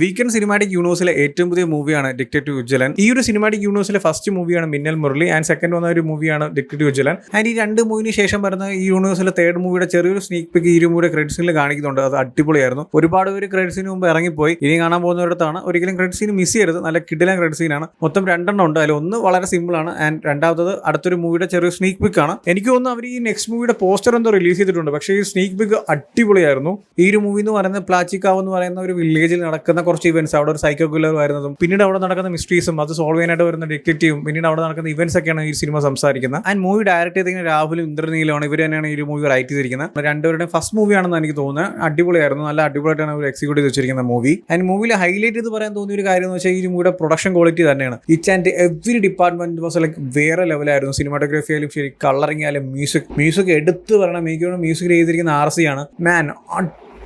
Weekend cinematic യൂണിവേഴ്സിലെ ഏറ്റവും പുതിയ മൂവിയാണ് ഡിക്റ്റേറ്റീവ് വിജിലൻ. ഈ ഒരു സിനിമാറ്റിക് യൂണിവേഴ്സിലെ ഫസ്റ്റ് മൂവിയാണ് മിന്നൽ മുരളി ആൻഡ് സെക്കൻഡ് വന്ന ഒരു മൂവിയാണ് ഡിക്റ്റേറ്റീവ് വിജിലൻ. ആൻഡ് ഈ രണ്ട് മൂവിന് ശേഷം വരുന്ന ഈ യൂണിവേഴ്സിലെ തേർഡ് മൂവിയുടെ ചെറിയൊരു സ്നീക്ക് പിക്ക് ഈ മൂവിയുടെ ക്രെഡിറ്റ്സിൽ കാണിക്കുന്നുണ്ട്. അത് അടിപൊളിയായിരുന്നു. ഒരുപാട് പേര് ക്രെഡിറ്റ്സിന് മുമ്പ് ഇറങ്ങിപ്പോയി. ഇനി കാണാൻ പോകുന്നവരടുത്താണ് ഒരിക്കലും ക്രെഡിറ്റ് സീൻ മിസ് ചെയ്യരുത്. നല്ല കിടിലൻ ക്രെഡിറ്റ് സീനാണ്. മൊത്തം 2 ഉണ്ട്. അതിൽ ഒന്ന് വളരെ സിമ്പിൾ ആണ് ആൻഡ് രണ്ടാമത്തത് അടുത്തൊരു മൂവിയുടെ ചെറിയ സ്നീക്ക് പിക്ക് ആണ്. എനിക്ക് തോന്നുന്നു അവർ ഈ നെക്സ്റ്റ് മൂവിയുടെ പോസ്റ്റർ എന്തോ റിലീസ് ചെയ്തിട്ടുണ്ട്. പക്ഷേ ഈ സ്നീക്ക് പിക്ക് അടിപൊളിയായിരുന്നു. ഈ ഒരു മൂവി എന്ന് പറയുന്നത് പ്ലാച്ചിക്കാവ് എന്ന് പറയുന്ന ഒരു വില്ലേജിൽ നടക്കുന്ന കുറച്ച് ഇവന്റ്സ്, അവിടെ ഒരു സൈക്കോ കില്ലർ വരുന്നതും പിന്നീട് അവിടെ നടക്കുന്ന മിസ്റ്ററീസും അത് സോൾവ് ചെയ്യാനായിട്ട് വരുന്ന ഡിറ്റക്റ്റീവും പിന്നീട് അവിടെ നടക്കുന്ന ഇവന്റ്സ് ഒക്കെയാണ് ഈ സിനിമ സംസാരിക്കുന്നത്. ആൻഡ് മൂവി ഡയറക്ട് ചെയ്തിരിക്കുന്ന രാഹുലും ഇന്ദ്രനീലമാണ്. ഇവർ തന്നെയാണ് ഈ മൂവി റൈറ്റ് ചെയ്തിരിക്കുന്നത്. രണ്ടുപേരുടെയും ഫസ്റ്റ് മൂവിയാണെന്ന് എനിക്ക് തോന്നുന്നത്. അടിപൊളിയായിരുന്നു. നല്ല അടിപൊളിയായിട്ടാണ് അവർ എക്സിക്യൂട്ട് ചെയ്ത് വെച്ചിരിക്കുന്ന മൂവി. ആൻഡ് മൂവിയിൽ ഹൈലൈറ്റ് ചെയ്ത് പറയാൻ തോന്നിയ ഒരു കാര്യം എന്ന് വെച്ചാൽ ഈ മൂവിയുടെ പ്രൊഡക്ഷൻ ക്വാളിറ്റി തന്നെയാണ്. ഇച്ച് and every department was like വേറെ ലെവലായിരുന്നു. സിനിമാറ്റോഗ്രാഫി ആയാലും ശരി, കളറിംഗ് ആയാലും മ്യൂസിക് എടുത്ത് പറയണം. മ്യൂസിക് ചെയ്തിരിക്കുന്ന RC ആണ്. മാൻ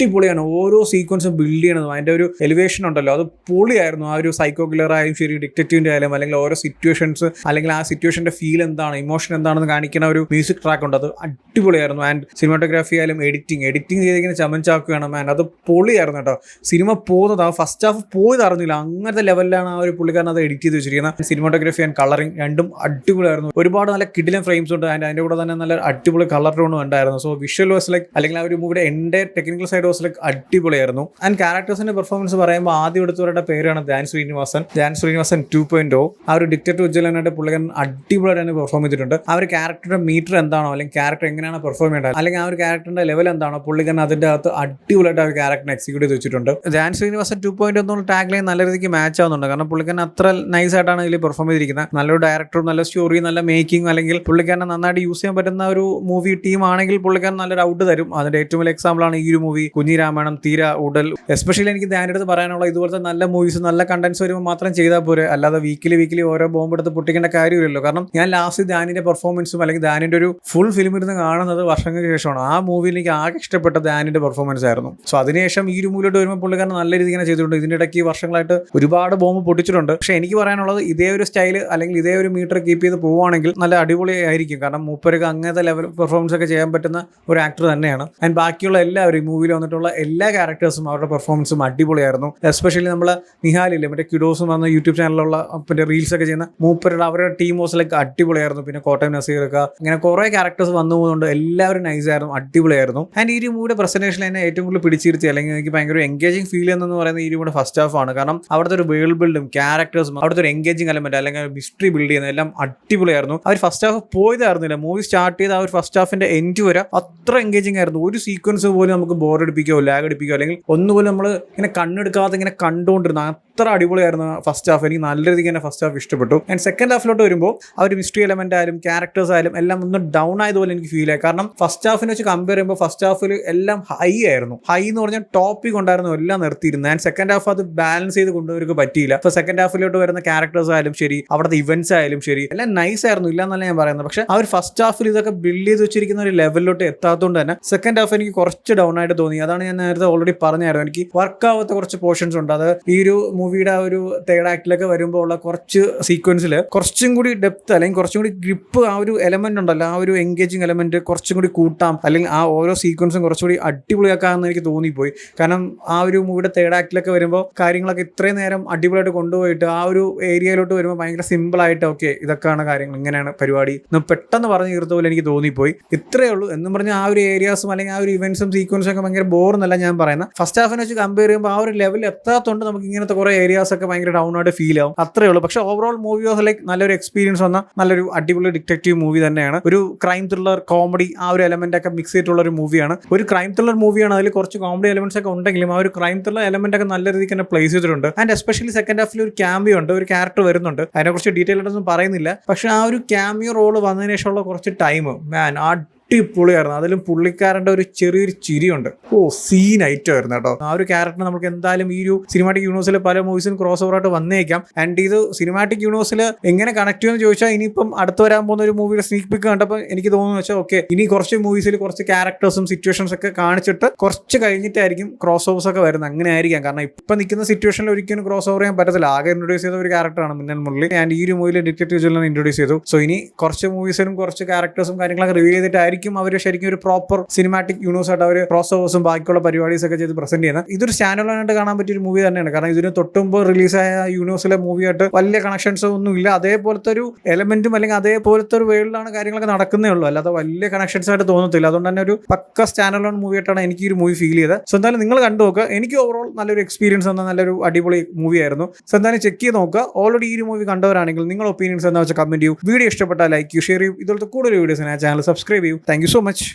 അടിപൊളിയാണ്. ഓരോ സീക്വൻസും ബിൽഡ് ചെയ്യണതും അതിൻ്റെ ഒരു എലിവേഷൻ ഉണ്ടല്ലോ, അത് പൊളിയായിരുന്നു. ആ ഒരു സൈക്കോ കില്ലർ ആയാലും ശരി, ഡിറ്റക്റ്റീവിൻ്റെ ആയാലും അല്ലെങ്കിൽ ഓരോ സിറ്റുവേഷൻസ് അല്ലെങ്കിൽ ആ സിറ്റുവേഷൻ്റെ ഫീൽ എന്താണ്, ഇമോഷൻ എന്താണെന്ന് കാണിക്കുന്ന ഒരു മ്യൂസിക് ട്രാക്ക് ഉണ്ട്. അത് അടിപൊളിയായിരുന്നു. ആൻഡ് സിനിമാറ്റോഗ്രാഫി ആയാലും എഡിറ്റിംഗ് ചെയ്തിരിക്കുന്ന ചമൻ ചാക്കുകയാണ്. ആൻഡ് അത് പൊളിയായിരുന്നു കേട്ടോ. സിനിമ പോകുന്നത് ആ ഫസ്റ്റ് ഹാഫ് പോയത് അറിഞ്ഞില്ല. അങ്ങനത്തെ ലെവലിലാണ് ആ ഒരു പുള്ളിക്കാരൻ അത് എഡിറ്റ് ചെയ്ത് വെച്ചിരിക്കുന്നത്. സിനിമാറ്റോഗ്രാഫി ആൻഡ് കളറിംഗ് രണ്ടും അടിപൊളിയായിരുന്നു. ഒരുപാട് നല്ല കിടിലൻ ഫ്രെയിംസ് ഉണ്ട്. ആൻഡ് അതിൻ്റെ കൂടെ തന്നെ നല്ല അടിപൊളി കളർ ടോണും ഉണ്ടായിരുന്നു. സോ വിഷ്വൽ വാസ് ലൈക്ക് അല്ലെങ്കിൽ ആ ഒരു മൂവിയുടെ എൻ്റെ ടെക്നിക്കൽ സൈഡ് അടിപൊളിയായിരുന്നു. ആൻഡ് ക്യാരക്ടേഴ്സിന്റെ പെർഫോമൻസ് പറയുമ്പോൾ ആദ്യം എടുത്തവരുടെ പേരാണ് ധ്യാൻ ശ്രീനിവാസൻ 2.0. ആ ഒരു ഡിക്റ്റേറ്റീവ് വിജിലനായിട്ട് പുള്ളിക്കാരൻ അടിപൊളിയായിട്ട് തന്നെ പെർഫോം ചെയ്തിട്ടുണ്ട്. ആ ഒരു ക്യാരക്ടറുടെ മീറ്റർ എന്താണോ അല്ലെങ്കിൽ ക്യാരക്ടർ എങ്ങനെയാണ് പെർഫോം ചെയ്യേണ്ടത് അല്ലെങ്കിൽ ആ ഒരു ക്യാരക്ടറിന്റെ ലെവൽ എന്താണോ പുള്ളിക്കാരൻ അതിന്റെ അകത്ത് അടിപൊളിയായിട്ട് ആ ഒരു ക്യാരക്ടറിനെ എക്സിക്യൂട്ട് ചെയ്ത് വെച്ചിട്ടുണ്ട്. ധ്യാൻ ശ്രീനിവാസൻ 2.0 എന്നുള്ള ടാഗ് ലൈൻ നല്ല രീതിക്ക് മാച്ച് ആവുന്നുണ്ട്. കാരണം പുള്ളിക്കാരൻ അത്ര നൈസ് ആയിട്ടാണ് ഇതിൽ പെർഫോം ചെയ്തിരിക്കുന്നത്. നല്ലൊരു ഡയറക്ടറും നല്ല സ്റ്റോറി, നല്ല മേക്കിംഗ് അല്ലെങ്കിൽ പുള്ളിക്കാരനെ നന്നായിട്ട് യൂസ് ചെയ്യാൻ പറ്റുന്ന ഒരു മൂവി ടീം ആണെങ്കിൽ പുള്ളിക്കാരൻ നല്ലൊരു ഔട്ട് തരും. അതിന്റെ ഏറ്റവും വലിയ എക്സാമ്പിൾ ആണ് ഈ ഒരു മൂവി കുഞ്ഞിരാമായണം, തീര, ഉടൽ. എസ്പെഷ്യലി എനിക്ക് ധ്യാൻ്റെ അടുത്ത് പറയാനുള്ള ഇതുപോലത്തെ നല്ല മൂവീസ്, നല്ല കണ്ടന്റ്സ് വരുമ്പോൾ മാത്രം ചെയ്താൽ പോരെ. അല്ലാതെ വീക്കിലി ഓരോ ബോംബ് എടുത്ത് പൊട്ടിക്കേണ്ട കാര്യമില്ലല്ലോ. കാരണം ഞാൻ ലാസ്റ്റ് ധ്യാനിന്റെ പെർഫോമൻസും അല്ലെങ്കിൽ ധ്യാനിന്റെ ഒരു ഫുൾ ഫിലിം ഇരുന്ന് കാണുന്നത് വർഷങ്ങൾക്ക് ശേഷമാണ്. ആ മൂവിയിൽ എനിക്ക് ആകെ ഇഷ്ടപ്പെട്ട ധ്യാനിന്റെ പെർഫോമൻസ് ആയിരുന്നു. സോ അതിനുശേഷം ഈ ഒരു മൂവിലോട്ട് വരുമ്പോൾ പുള്ളിക്കാരൻ നല്ല രീതിയിൽ ഇങ്ങനെ ചെയ്തിട്ടുണ്ട്. ഇതിന്റെ ഇടയ്ക്ക് വർഷങ്ങളായിട്ട് ഒരുപാട് ബോംബ് പൊട്ടിച്ചിട്ടുണ്ട്. പക്ഷേ എനിക്ക് പറയാനുള്ളത് ഇതേ ഒരു സ്റ്റൈല് അല്ലെങ്കിൽ ഇതേ ഒരു മീറ്റർ കീപ്പ് ചെയ്ത് പോവുകയാണെങ്കിൽ നല്ല അടിപൊളിയായിരിക്കും. കാരണം മൂപ്പർക്ക് അങ്ങനത്തെ ലെവൽ പെർഫോമൻസ് ഒക്കെ ചെയ്യാൻ പറ്റുന്ന ഒരു ആക്ടർ തന്നെയാണ്. ആൻഡ് ബാക്കിയുള്ള എല്ലാവരും മൂവിയിൽ വന്നിട്ടുള്ള എല്ലാ ക്യാരക്ടേഴ്സും അവരുടെ പെർഫോമൻസും അടിപൊളിയായിരുന്നു. എസ്പെഷ്യലി നമ്മൾ നിഹാലില്ലേ, മറ്റേ കിഡോസും വന്ന യൂട്യൂബ് ചാനലിലുള്ള പിന്നെ റീൽസ് ഒക്കെ ചെയ്യുന്ന മൂപ്പരുടെ അവരുടെ ടീം വാസിലൊക്കെ അടിപൊളിയായിരുന്നു. പിന്നെ കോട്ടയം നസീറൊക്കെ ഇങ്ങനെ കുറെ ക്യാരക്ടേഴ്സ് വന്നതുകൊണ്ട് എല്ലാവരും നൈസായിരുന്നു, അടിപൊളിയായിരുന്നു. ആൻഡ് ഈ ഒരു മൂവിയുടെ പ്രസന്റേഷനിൽ എന്നെ ഏറ്റവും കൂടുതൽ പിടിച്ചിരുത്തി അല്ലെങ്കിൽ എനിക്ക് ഭയങ്കര എൻഗേജിങ് ഫീൽ എന്ന് പറയുന്നത് ഈ മൂവിയുടെ ഫസ്റ്റ് ഹാഫ് ആണ്. കാരണം അവിടുത്തെ ഒരു വേൾഡ് ബിൽഡും ക്യാരക്ടേഴ്സും അവിടുത്തെ ഒരു എൻഗേജിങ് എലമെന്റ് അല്ലെങ്കിൽ മിസ്റ്ററി ബിൽഡ് ചെയ്യുന്നത് എല്ലാം അടിപൊളിയായിരുന്നു. അവർ ഫസ്റ്റ് ഹാഫ് പോയതായിരുന്നില്ല. മൂവി സ്റ്റാർട്ട് ചെയ്ത ആ ഒരു ഫസ്റ്റ് ഹാഫിന്റെ എൻഡ് വരെ അത്ര എൻഗേജിങ് ആയിരുന്നു. ഒരു സീക്വൻസ് പോലും നമുക്ക് ബോറടിപ്പിക്കോ ലാഗ് അടിപ്പിക്കോ അല്ലെങ്കിൽ ഒന്നുപോലും നമ്മൾ ഇങ്ങനെ കണ്ണെടുക്കാതെ ഇങ്ങനെ കണ്ടുകൊണ്ടിരുന്ന അത്ര അടിപൊളിയായിരുന്നു ഫസ്റ്റ് ഹാഫ്. എനിക്ക് നല്ല രീതിക്ക് തന്നെ ഫസ്റ്റ് ഹാഫ് ഇഷ്ടപ്പെട്ടു. ആൻഡ് സെക്കൻഡ് ഹാഫിലോട്ട് വരുമ്പോൾ ആ ഒരു മിസ്റ്ററി എലമെന്റ് ആയാലും ക്യാരക്ടേഴ്സ് ആയാലും എല്ലാം ഒന്ന് ഡൗൺ ആയതുപോലെ എനിക്ക് ഫീൽ ആയി. കാരണം ഫസ്റ്റ് ഹാഫിനെ വെച്ച് കമ്പയർ ചെയ്യുമ്പോൾ ഫസ്റ്റ് ഹാഫിൽ എല്ലാം ഹൈ ആയിരുന്നു. ഹൈ എന്ന് പറഞ്ഞാൽ ടോപ്പിക് ഉണ്ടായിരുന്നു, എല്ലാം നിർത്തിയിരുന്നു. ആൻഡ് സെക്കൻഡ് ഹാഫ് അത് ബാലൻസ് ചെയ്ത് കൊണ്ടുവർക്ക് പറ്റിയില്ല. അപ്പോൾ സെക്കൻഡ് ഹാഫിലോട്ട് വരുന്ന ക്യാരക്ടേഴ്സ് ആയാലും ശരി, അവിടുത്തെ ഇവന്റ്സ് ആയാലും ശരി, എല്ലാം നൈസ് ആയിരുന്നു, ഇല്ല എന്നല്ല ഞാൻ പറയുന്നത്. പക്ഷേ ആ ഒരു ഫസ്റ്റ് ഹാഫിൽ ഇതൊക്കെ ബിൽഡ് ചെയ്ത് വെച്ചിരിക്കുന്ന ഒരു ലെവലിലോട്ട് എത്താത്തതുകൊണ്ട് തന്നെ സെക്കൻഡ് ഹാഫ് എനിക്ക് കുറച്ച് ഡൗൺ ആയിട്ട് തോന്നി. അതാണ് ഞാൻ നേരത്തെ ഓൾറെഡി പറഞ്ഞായിരുന്നു. എനിക്ക് വർക്ക് ആവാത്ത കുറച്ച് പോർഷൻസ് ഉണ്ട്. അത് ഈ ഒരു മൂവിയുടെ ആ ഒരു തേർഡ് ആക്ടിലൊക്കെ വരുമ്പോൾ ഉള്ള കുറച്ച് സീക്വൻസിൽ കുറച്ചും കൂടി ഡെപ്ത് അല്ലെങ്കിൽ കുറച്ചും കൂടി ഗ്രിപ്പ്, ആ ഒരു എലമെന്റ് ഉണ്ടല്ലോ, ആ ഒരു എൻഗേജിങ് എലമെന്റ് കുറച്ചും കൂടി കൂട്ടാം അല്ലെങ്കിൽ ആ ഓരോ സീക്വൻസും കുറച്ചുകൂടി അടിപൊളിയാക്കാമെന്ന് എനിക്ക് തോന്നിപ്പോയി. കാരണം ആ ഒരു മൂവിയുടെ തേർഡ് ആക്ടിലൊക്കെ വരുമ്പോൾ കാര്യങ്ങളൊക്കെ ഇത്രയും നേരം അടിപൊളിയായിട്ട് കൊണ്ടുപോയിട്ട് ആ ഒരു ഏരിയയിലോട്ട് വരുമ്പോൾ ഭയങ്കര സിമ്പിളായിട്ട് ഓക്കെ ഇതൊക്കെയാണ് കാര്യങ്ങൾ, ഇങ്ങനെയാണ് പരിപാടി എന്ന് പെട്ടെന്ന് പറഞ്ഞു തീർത്ത പോലെ എനിക്ക് തോന്നിപ്പോയി. ഇത്രയേ ഉള്ളൂ. എന്നും പറഞ്ഞാൽ ആ ഒരു ഏരിയാസും അല്ലെങ്കിൽ ആ ഒരു ഇവന്റ്സും സീക്വൻസും ഒക്കെ ഭയങ്കര ബോറെന്നല്ല ഞാൻ പറയുന്നത്. ഫസ്റ്റ് ഹാഫിനെ വെച്ച് കമ്പയർ ചെയ്യുമ്പോൾ ആ ഒരു ലെവൽ എത്താത്തതുകൊണ്ട് നമുക്ക് ഇങ്ങനത്തെ കുറെ ഏരിയാസ് ഒക്കെ ഭയങ്കര ഡൗൺ ആയിട്ട് ഫീൽ ആവും. അത്രേ ഉള്ളൂ. പക്ഷേ ഓവറോൾ മൂവി വാസ് ലൈക്ക് നല്ലൊരു എക്സ്പീരിയൻസ് വന്ന നല്ലൊരു അടിപൊളി ഡിറ്റക്റ്റീവ് മൂവി തന്നെയാണ്. ഒരു ക്രൈം ത്രില്ലർ കോമഡി ആ ഒരു എലമെന്റ് ഒക്കെ മിക്സ് ചെയ്തിട്ടുള്ള ഒരു മൂവിയാണ്. ഒരു ക്രൈം ത്രില്ലർ മൂവിയാണ്. അതിൽ കുറച്ച് കോമഡി എലമെന്റ്സ് ഒക്കെ ഉണ്ടെങ്കിലും ആ ഒരു ക്രൈം ത്രില്ലർ എലമെന്റ് ഒക്കെ നല്ല രീതിക്ക് തന്നെ പ്ലേസ് ചെയ്തിട്ടുണ്ട്. ആൻഡ് എസ്പെഷ്യലി സെക്കൻഡ് ഹാഫിൽ ഒരു ക്യാമിയോ ഉണ്ട്, ഒരു ക്യാരക്ടർ വരുന്നുണ്ട്. അതിനെക്കുറിച്ച് ഡീറ്റെയിൽ ആയിട്ടൊന്നും പറയുന്നില്ല. പക്ഷേ ആ ഒരു ക്യാമിയോ റോള് വന്നതിന് ശേഷമുള്ള കുറച്ച് ടൈം മാൻ അടിപൊളിയായിരുന്നു. അതിലും പുള്ളിക്കാരൻ്റെ ഒരു ചെറിയൊരു ചിരിയുണ്ട്. സീൻ ഐറ്റം ആയിരുന്നു കേട്ടോ. ആ ഒരു ക്യാരക്ടർ നമുക്ക് എന്തായാലും ഈ ഒരു സിനിമാറ്റിക് യൂണിവേഴ്സിലെ പല മൂവീസിനും ക്രോസ് ഓവർ ആയിട്ട് വന്നേക്കാം. ആൻഡ് ഇത് സിനിമാറ്റിക് യൂണിവേഴ്സിൽ എങ്ങനെ കണക്ട് ചെയ്യുമെന്ന് ചോദിച്ചാൽ ഇനിയിപ്പം അടുത്ത് വരാൻ പോകുന്ന ഒരു മൂവിയുടെ സ്നീക്ക് പിക്ക് കണ്ടപ്പോൾ എനിക്ക് തോന്നുന്നു വെച്ചാൽ ഓക്കെ ഇനി കുറച്ച് മൂവീസിൽ കുറച്ച് ക്യാരക്ടേഴ്സും സിറ്റുവേഷൻസ് ഒക്കെ കാണിച്ചിട്ട് കുറച്ച് കഴിഞ്ഞിട്ടായിരിക്കും ക്രോസ് ഓവേഴ്സ് ഒക്കെ വരുന്നത്. അങ്ങനെ ആയിരിക്കാം. കാരണം ഇപ്പം നിൽക്കുന്ന സിറ്റുവേഷനിൽ ഒരിക്കലും ക്രോസ് ഓവർ ചെയ്യാൻ പറ്റത്തില്ല. ആകെ ഇൻട്രൊഡ്യൂസ് ചെയ്ത ഒരു ക്യാരക്ടറാണ് മിന്നൽ മുരളി. ആൻഡ് ഈ ഒരു മൂവിയിൽ ഡിറ്റക്റ്റീവ് വിജിലൻ ഇൻട്രൊഡ്യൂസ് ചെയ്തു. സോ ഇനി കുറച്ച് മൂവീസിലും കുറച്ച് ക്യാരക്ടേഴ്സും കാര്യങ്ങളൊക്കെ റിവീൽ ചെയ്തിട്ടായിരിക്കും ആയിരിക്കും അവർ ശരിക്കും ഒരു പ്രോപ്പർ സിനിമാറ്റിക് യൂണിവേഴ്സ് ആയിട്ട് അവർ ക്രോസ് ഓവേഴ്സും ബാക്കിയുള്ള പരിപാടീസ് ഒക്കെ ചെയ്ത് പ്രസന്റ് ചെയ്യുന്നത്. ഇതൊരു സ്റ്റാൻഡ് അലോൺ ആയിട്ട് കാണാൻ പറ്റിയ ഒരു മൂവി തന്നെയാണ്. കാരണം ഇതിന് തൊട്ടുമ്പ് റിലീസായ യൂണിവേഴ്സിലെ മൂവിയായിട്ട് വലിയ കണക്ഷൻസ് ഒന്നും ഇല്ല. അതേപോലത്തെ ഒരു എലമെന്റും അല്ലെങ്കിൽ അതേപോലത്തെ ഒരു വേൾഡിലാണ് കാര്യങ്ങളൊക്കെ നടക്കുന്നേ ഉള്ളൂ. അല്ലാതെ വലിയ കണക്ഷൻസ് ആയിട്ട് തോന്നത്തില്ല. അതുകൊണ്ട് തന്നെ ഒരു പക്ക സ്റ്റാൻഡ് അലോൺ മൂവി ആയിട്ടാണ് എനിക്ക് ഈ ഒരു മൂവി ഫീൽ ചെയ്തത്. സോ എന്തായാലും നിങ്ങൾ കണ്ടു നോക്കുക. എനിക്ക് ഓവറോൾ നല്ലൊരു എക്സ്പീരിയൻസ് എന്ന നല്ലൊരു അടിപൊളി മൂവി ആയിരുന്നു. സോ എന്തായാലും ചെക്ക് ചെയ്ത് നോക്കുക. ഓൾറെഡി ഈ ഒരു മൂവി കണ്ടവരാണെങ്കിൽ നിങ്ങൾ ഒപ്പീനിയൻസ് എന്താ വെച്ചാൽ കമന്റ് ചെയ്യൂ. വീഡിയോ ഇഷ്ടപ്പെട്ടാൽ ലൈക്ക് ചെയ്യൂ, ഷെയർ ചെയ്യൂ. ഇതുപോലത്തെ കൂടുതൽ വീഡിയോസിന് ചാനൽ സബ്സ്ക്രൈബ് ചെയ്യൂ. Thank you so much.